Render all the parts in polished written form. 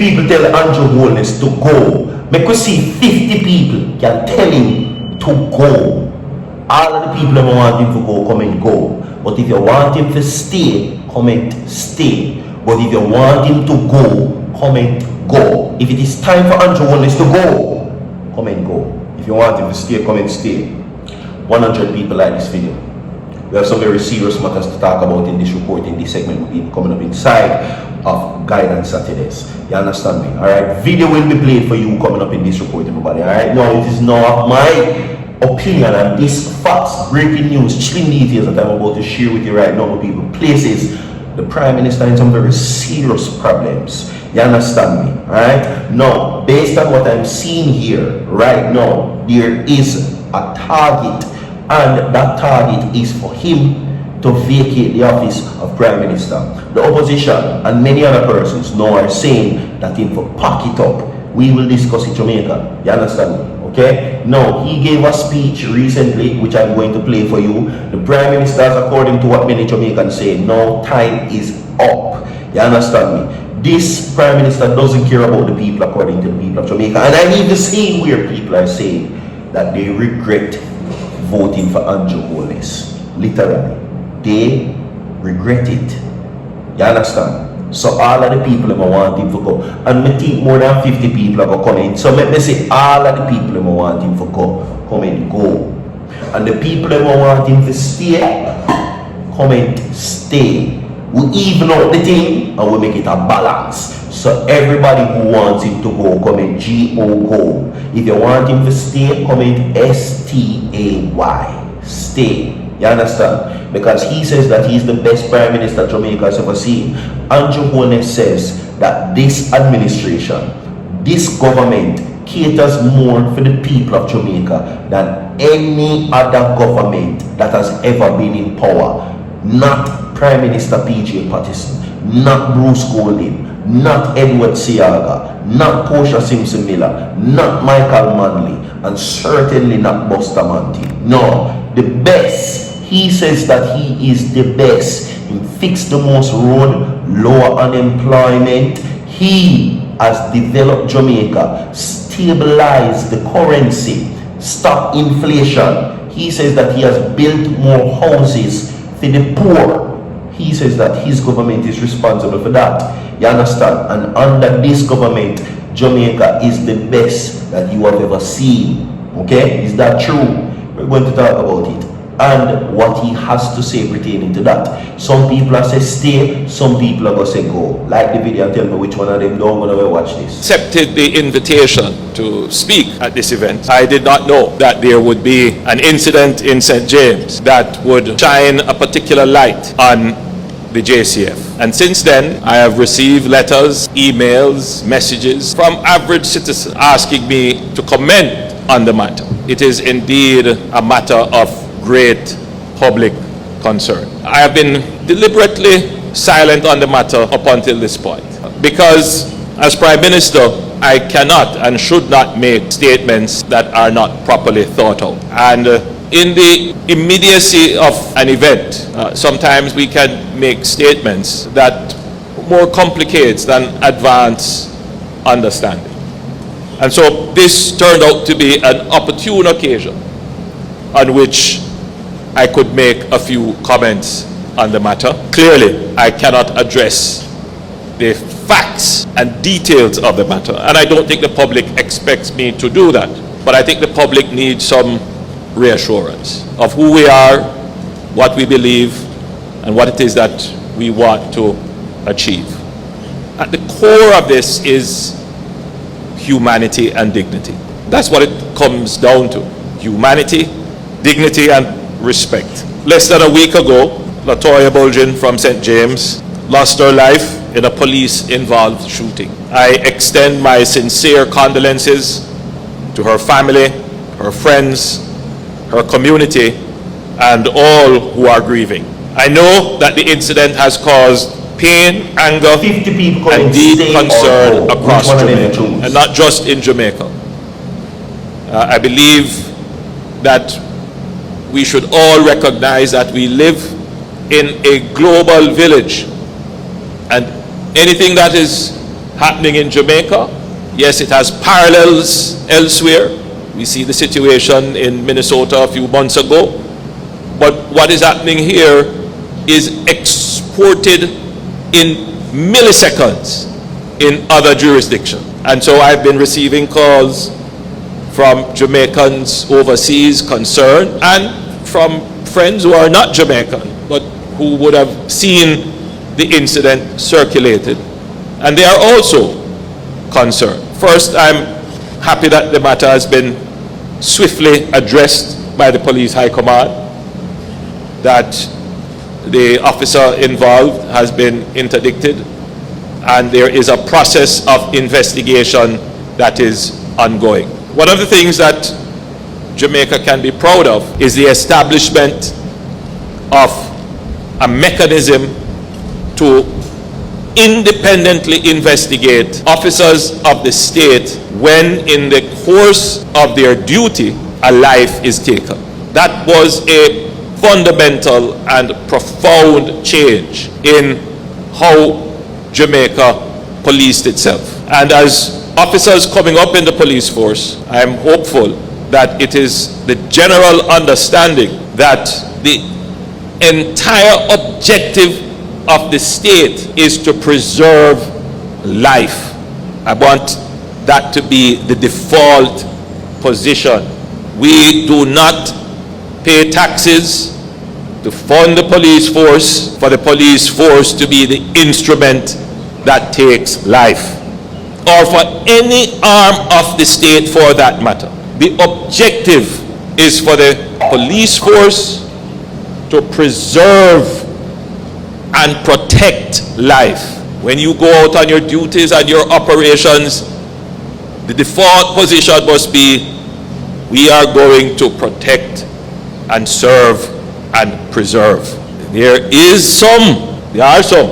people tell Andrew Holness to go. Make us see 50 people can tell him to go. All of the people who want him to go, come and go. But if you want him to stay, come and stay. But if you want him to go, come and go. If it is time for Andrew Holness to go, come and go. If you want him to stay, come and stay. 100 people like this video. We have some very serious matters to talk about in this report, in this segment. Will be coming up inside of Guidance Saturdays. You understand me? Alright, video will be played for you coming up in this report, everybody. Alright, now it is now my opinion and this facts, breaking news, chilling details that I'm about to share with you right now, people. Places the Prime Minister in some very serious problems. You understand me? Alright? Now, based on what I'm seeing here right now, there is a target, and that target is for him to vacate the office of Prime Minister. The opposition and many other persons now are saying that in for pack it up, we will discuss in Jamaica. You understand me? Okay? Now, he gave a speech recently, which I'm going to play for you. The Prime Minister, according to what many Jamaicans say, now time is up. You understand me? This Prime Minister doesn't care about the people, according to the people of Jamaica. And I need to see where people are saying that they regret voting for Andrew Holness. Literally. They regret it. You understand? So all of the people who want him to go, and I think more than 50 people are going to come in. So let me say all of the people who want him to go, come and go. And the people who want him to stay, come and stay. We even out the thing and we make it a balance. So everybody who wants him to go, come and go. If you want him to stay, come and stay. Stay. You understand? Because he says that he's the best Prime Minister Jamaica has ever seen. Andrew Holness says that this administration, this government caters more for the people of Jamaica than any other government that has ever been in power. Not Prime Minister P.J. Patterson, not Bruce Golding, not Edward Siaga, not Portia Simpson Miller, not Michael Manley, and certainly not Buster Manty. No, the best. He says that he is the best. He fixed the most road, lower unemployment. He has developed Jamaica, stabilized the currency, stopped inflation. He says that he has built more houses for the poor. He says that his government is responsible for that. You understand? And under this government, Jamaica is the best that you have ever seen. Okay? Is that true? We're going to talk about it and what he has to say pertaining to that. Some people are say stay, some people are going to say go. Like the video and tell me which one of them don't want to watch this. Accepted the invitation to speak at this event. I did not know that there would be an incident in St. James that would shine a particular light on the JCF. And since then, I have received letters, emails, messages from average citizens asking me to comment on the matter. It is indeed a matter of great public concern. I have been deliberately silent on the matter up until this point because as Prime Minister, I cannot and should not make statements that are not properly thought out. And in the immediacy of an event, sometimes we can make statements that more complicates than advance understanding. And so this turned out to be an opportune occasion on which I could make a few comments on the matter. Clearly, I cannot address the facts and details of the matter, and I don't think the public expects me to do that. But I think the public needs some reassurance of who we are, what we believe, and what it is that we want to achieve. At the core of this is humanity and dignity. That's what it comes down to. Humanity, dignity, and respect. Less than a week ago, Latoya Bulgin from St. James lost her life in a police-involved shooting. I extend my sincere condolences to her family, her friends, her community, and all who are grieving. I know that the incident has caused pain, anger, 50 people and deep concern across Jamaica, and not just in Jamaica. I believe that we should all recognize that we live in a global village, and anything that is happening in Jamaica. Yes, it has parallels elsewhere. We see the situation in Minnesota a few months ago. But what is happening here is exported in milliseconds in other jurisdictions. And so I've been receiving calls from Jamaicans overseas concerned, and from friends who are not Jamaican, but who would have seen the incident circulated. And they are also concerned. First, I'm happy that the matter has been swiftly addressed by the police high command, that the officer involved has been interdicted, and there is a process of investigation that is ongoing. One of the things that Jamaica can be proud of is the establishment of a mechanism to independently investigate officers of the state when in the course of their duty a life is taken. That was a fundamental and profound change in how Jamaica policed itself. And as officers coming up in the police force, I am hopeful that it is the general understanding that the entire objective of the state is to preserve life. I want that to be the default position. We do not pay taxes to fund the police force for the police force to be the instrument that takes life, or for any arm of the state for that matter. The objective is for the police force to preserve and protect life. When you go out on your duties and your operations, the default position must be, we are going to protect and serve and preserve. There are some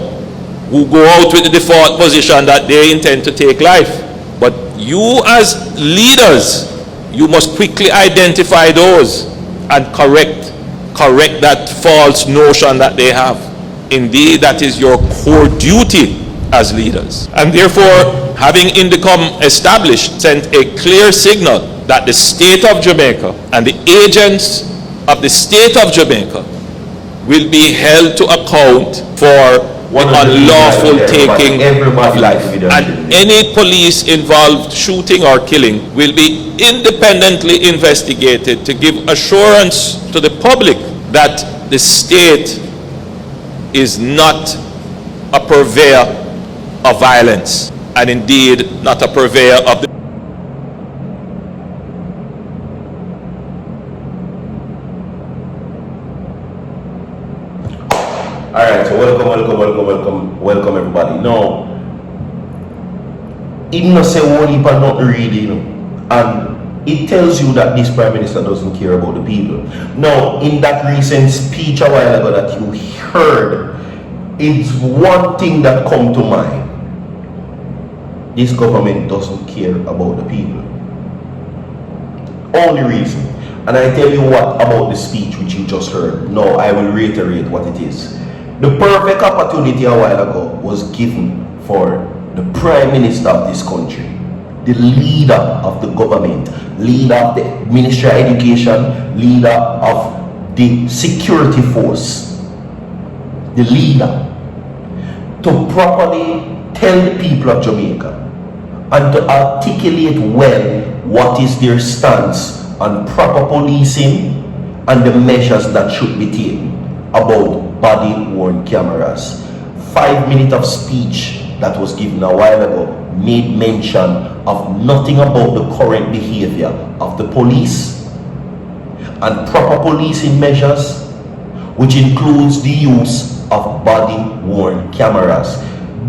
who go out with the default position that they intend to take life. But you as leaders, you must quickly identify those and correct that false notion that they have. Indeed, that is your core duty as leaders. And therefore, having INDECOM established, sent a clear signal that the state of Jamaica and the agents of the state of Jamaica will be held to account for the unlawful taking of life. And any police involved shooting or killing will be independently investigated to give assurance to the public that the state is not a purveyor of violence, and indeed not a purveyor of the Alright, so welcome everybody. Now, it not say one heap and not really, and it tells you that this Prime Minister doesn't care about the people. Now, in that recent speech a while ago that you heard, it's one thing that come to mind. This government doesn't care about the people. Only reason. And I tell you what about the speech which you just heard. No, I will reiterate what it is. The perfect opportunity a while ago was given for the Prime Minister of this country, the leader of the government, leader of the Ministry of Education, leader of the security force, the leader, to properly tell the people of Jamaica and to articulate well what is their stance on proper policing and the measures that should be taken about body-worn cameras. 5 minutes of speech that was given a while ago made mention of nothing about the current behavior of the police and proper policing measures, which includes the use of body-worn cameras.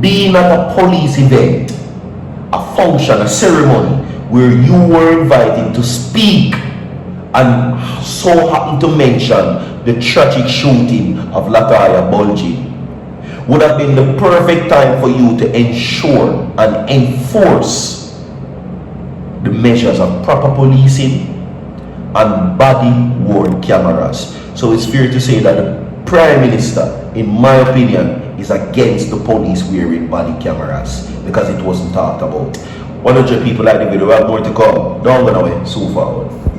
Being at a police event, a function, a ceremony where you were invited to speak and so happened to mention the tragic shooting of Lataya Bulgy, would have been the perfect time for you to ensure and enforce the measures of proper policing and body-worn cameras. So it's fair to say that the Prime Minister, in my opinion, is against the police wearing body cameras, because it wasn't talked about. 100 people like the video, we have more to come. Don't go away, so forward.